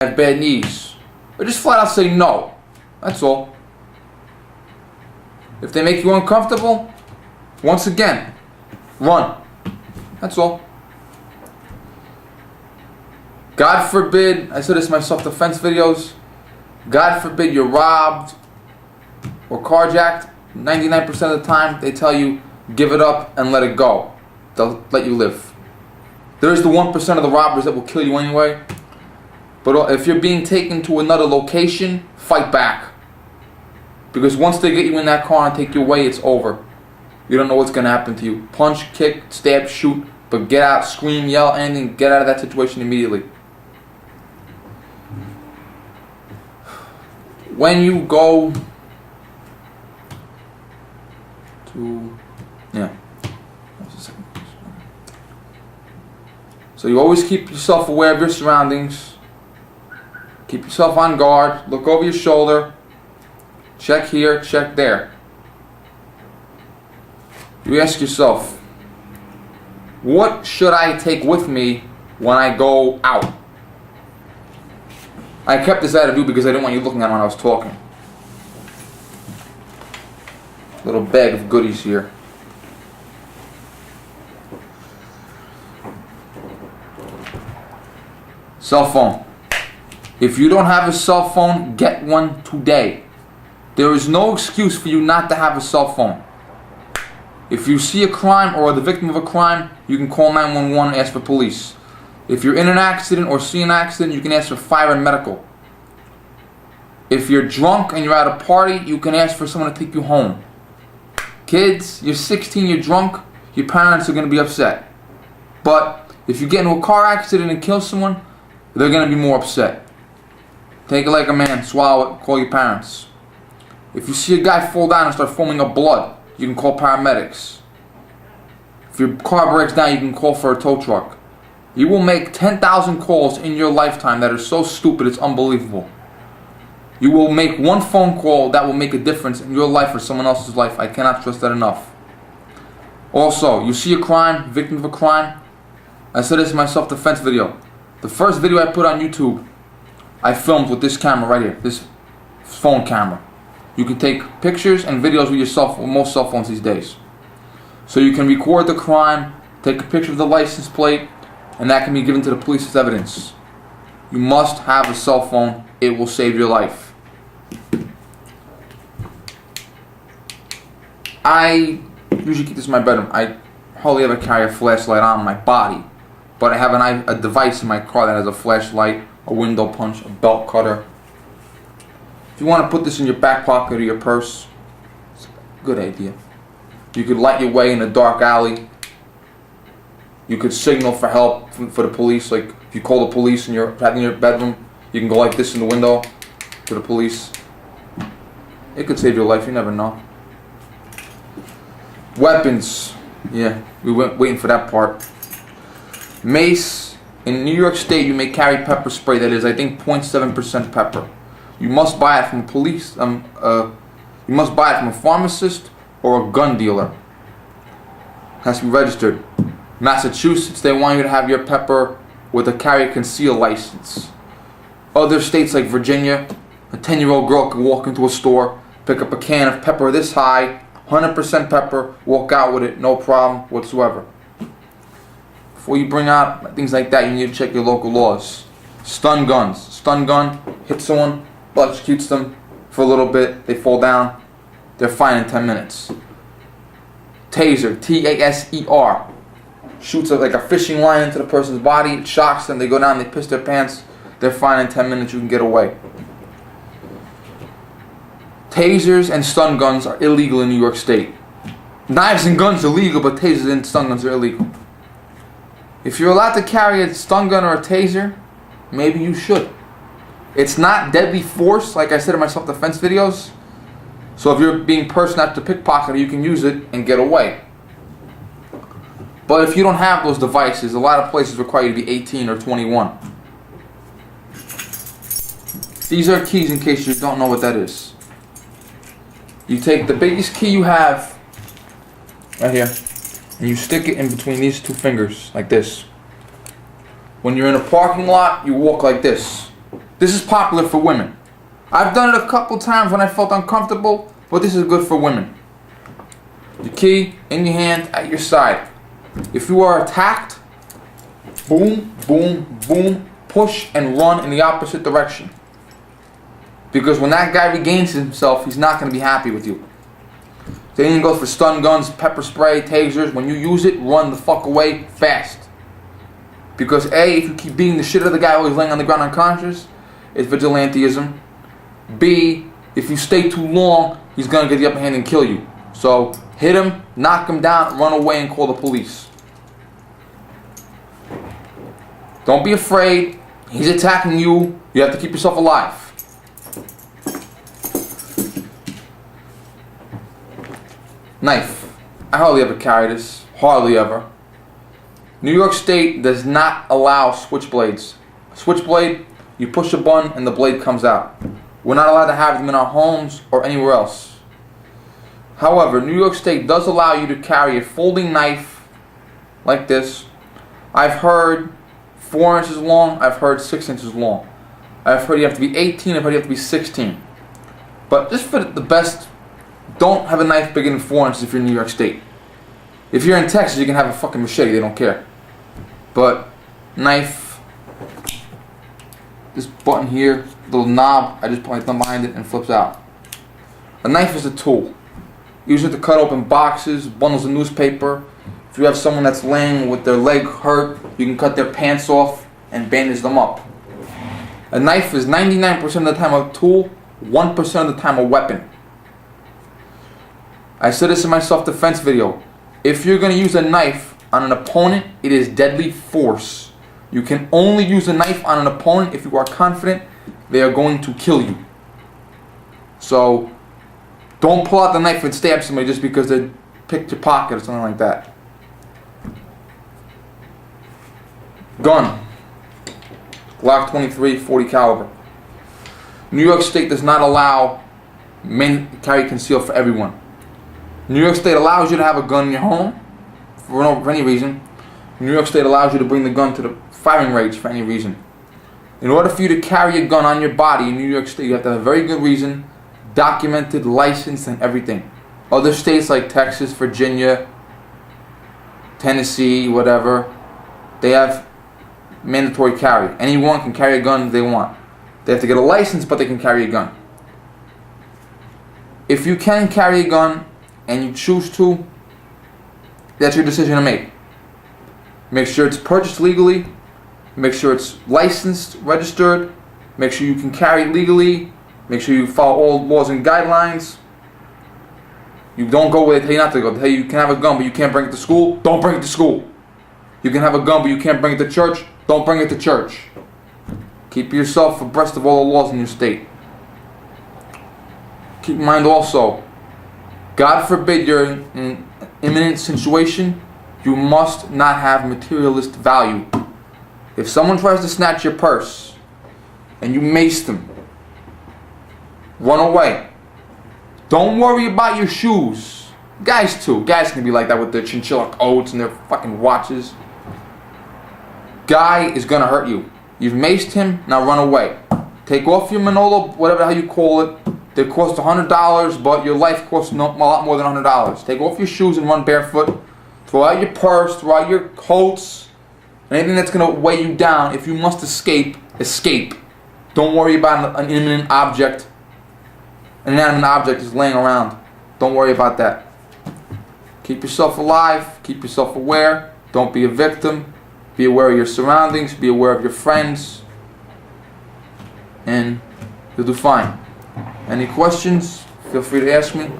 have bad knees. Or just flat out say no. That's all. If they make you uncomfortable, once again, run. That's all. God forbid, I said this in my self-defense videos, God forbid you're robbed or carjacked, 99% of the time they tell you give it up and let it go. They'll let you live. There's the 1% of the robbers that will kill you anyway. But if you're being taken to another location, fight back. Because once they get you in that car and take you away, it's over. You don't know what's going to happen to you. Punch, kick, stab, shoot, but get out, scream, yell, anything, get out of that situation immediately. When you go to, so you always keep yourself aware of your surroundings. Keep yourself on guard. Look over your shoulder. Check here, check there. You ask yourself, what should I take with me when I go out? I kept this out of view because I didn't want you looking at it when I was talking. Little bag of goodies here. Cell phone. If you don't have a cell phone, get one today. There is no excuse for you not to have a cell phone. If you see a crime or are the victim of a crime, you can call 911 and ask for police. If you're in an accident or see an accident, you can ask for fire and medical. If you're drunk and you're at a party, you can ask for someone to take you home. Kids, you're 16, you're drunk, your parents are going to be upset. But if you get into a car accident and kill someone, they're going to be more upset. Take it like a man, swallow it, call your parents. If you see a guy fall down and start foaming up blood, you can call paramedics. If your car breaks down, you can call for a tow truck. You will make 10,000 calls in your lifetime that are so stupid it's unbelievable. You will make one phone call that will make a difference in your life or someone else's life. I cannot stress that enough. Also, you see a crime, victim of a crime. I said this in my self-defense video. The first video I put on YouTube, I filmed with this camera right here, this phone camera. You can take pictures and videos with yourself with most cell phones these days. So you can record the crime, take a picture of the license plate, and that can be given to the police as evidence. You must have a cell phone. It will save your life. I usually keep this in my bedroom. I hardly ever carry a flashlight on my body, but I have a device in my car that has a flashlight, a window punch, a belt cutter. If you want to put this in your back pocket or your purse, it's a good idea. You could light your way in a dark alley. You could signal for help for the police. Like if you call the police and you're in your bedroom, you can go like this in the window to the police. It could save your life. You never know. Weapons. Yeah, we went waiting for that part. Mace. In New York State, you may carry pepper spray that is, I think, 0.7% pepper. You must buy it from a police. You must buy it from a pharmacist or a gun dealer. It has to be registered. Massachusetts, they want you to have your pepper with a carry conceal license. Other states like Virginia, a 10-year-old girl can walk into a store, pick up a can of pepper this high, 100% pepper, walk out with it, no problem whatsoever. Before you bring out things like that, you need to check your local laws. Stun guns. Stun gun, hit someone, electrocutes them for a little bit, they fall down, they're fine in 10 minutes. Taser, T-A-S-E-R, shoots like a fishing line into the person's body, it shocks them, they go down, they piss their pants, they're fine in 10 minutes, you can get away. Tasers and stun guns are illegal in New York State. Knives and guns are legal, but tasers and stun guns are illegal. If you're allowed to carry a stun gun or a taser, maybe you should. It's not deadly force, like I said in my self-defense videos. So if you're being person after pickpocketer, you can use it and get away. But if you don't have those devices, a lot of places require you to be 18 or 21. These are keys in case you don't know what that is. You take the biggest key you have, right here, and you stick it in between these two fingers, like this. When you're in a parking lot, you walk like this. This is popular for women. I've done it a couple times when I felt uncomfortable, but this is good for women. Your key in your hand at your side. If you are attacked, boom, boom, boom, push and run in the opposite direction. Because when that guy regains himself, he's not going to be happy with you. Same goes for stun guns, pepper spray, tasers. When you use it, run the fuck away fast. Because A, if you keep beating the shit out of the guy while he's laying on the ground unconscious, it's vigilantism. B, if you stay too long, he's going to get the upper hand and kill you. So hit him, knock him down, run away and call the police. Don't be afraid. He's attacking you. You have to keep yourself alive. Knife. I hardly ever carry this. Hardly ever. New York State does not allow switchblades. A switchblade, you push a button and the blade comes out. We're not allowed to have them in our homes or anywhere else. However, New York State does allow you to carry a folding knife like this. I've heard 4 inches long. I've heard 6 inches long. I've heard you have to be 18. I've heard you have to be 16. But just for the best, don't have a knife bigger than 4 inches if you're in New York State. If you're in Texas, you can have a fucking machete. They don't care. But knife, this button here, little knob, I just put my thumb behind it and it flips out. A knife is a tool. Use it to cut open boxes, bundles of newspaper. If you have someone that's laying with their leg hurt, you can cut their pants off and bandage them up. A knife is 99% of the time a tool, 1% of the time a weapon. I said this in my self-defense video. If you're going to use a knife on an opponent, it is deadly force. You can only use a knife on an opponent if you are confident they are going to kill you. So, don't pull out the knife and stab somebody just because they picked your pocket or something like that. Gun. Glock 23, 40 caliber. New York State does not allow men to carry concealed for everyone. New York State allows you to have a gun in your home for any reason. New York State allows you to bring the gun to the firing range for any reason. In order for you to carry a gun on your body in New York State, you have to have a very good reason, documented, licensed, and everything. Other states like Texas, Virginia, Tennessee, whatever, they have mandatory carry. Anyone can carry a gun if they want. They have to get a license, but they can carry a gun. If you can carry a gun and you choose to, that's your decision to make. Make sure it's purchased legally. Make sure it's licensed, registered. Make sure you can carry legally. Make sure you follow all laws and guidelines. You don't go where they tell you not to go. They tell you can have a gun, but you can't bring it to school. Don't bring it to school. You can have a gun, but you can't bring it to church. Don't bring it to church. Keep yourself abreast of all the laws in your state. Keep in mind also, God forbid you're in an imminent situation, you must not have materialist value. If someone tries to snatch your purse and you mace them, run away. Don't worry about your shoes. Guys too. Guys can be like that with their chinchilla coats and their fucking watches. Guy is gonna hurt you. You've maced him, now run away. Take off your Manolo, whatever the hell you call it. They cost $100, but your life costs a lot more than $100. Take off your shoes and run barefoot. Throw out your purse, throw out your coats, anything that's going to weigh you down. If you must escape, escape. Don't worry about an inanimate object. An inanimate object is laying around. Don't worry about that. Keep yourself alive. Keep yourself aware. Don't be a victim. Be aware of your surroundings. Be aware of your friends. And you'll do fine. Any questions? Feel free to ask me.